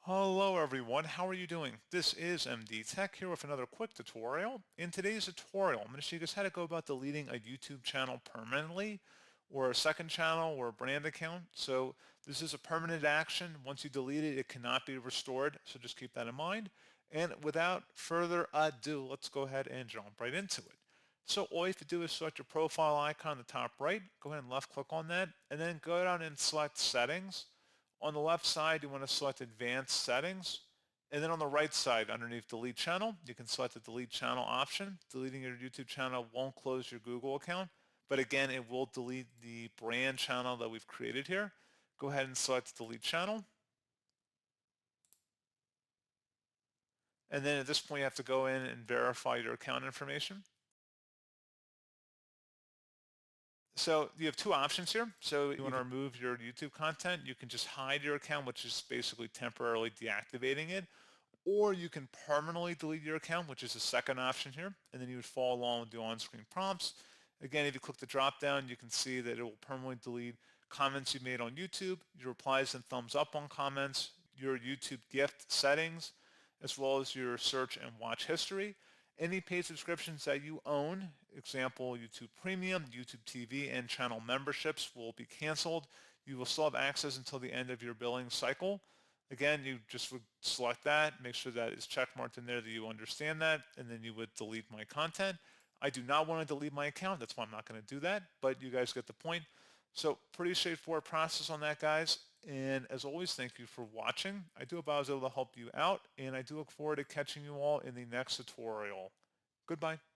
Hello everyone, how are you doing? This is MD Tech here with another quick tutorial. In today's tutorial, I'm going to show you guys how to go about deleting a YouTube channel permanently or a second channel or a brand account. So this is a permanent action. Once you delete it, it cannot be restored. So just keep that in mind. And without further ado, let's go ahead and jump right into it. So all you have to do is select your profile icon on the top right. Go ahead and left click on that and then go down and select settings. On the left side, you want to select Advanced Settings. And then on the right side, underneath Delete Channel, you can select the Delete Channel option. Deleting your YouTube channel won't close your Google account, but again, it will delete the brand channel that we've created here. Go ahead and select Delete Channel. And then at this point, you have to go in and verify your account information. So you have two options here. So if you want to remove your YouTube content, you can just hide your account, which is basically temporarily deactivating it. Or you can permanently delete your account, which is the second option here, and then you would follow along with the on-screen prompts. Again, if you click the drop-down, you can see that it will permanently delete comments you made on YouTube, your replies and thumbs up on comments, your YouTube gift settings, as well as your search and watch history. Any paid subscriptions that you own, example YouTube Premium, YouTube TV, and channel memberships will be canceled. You will still have access until the end of your billing cycle. Again, you just would select that, make sure that it's checkmarked in there that you understand that, and then you would delete my content. I do not want to delete my account. That's why I'm not going to do that, but you guys get the point. So pretty straightforward process on that, guys. And as always, thank you for watching. I do hope I was able to help you out, and I do look forward to catching you all in the next tutorial. Goodbye.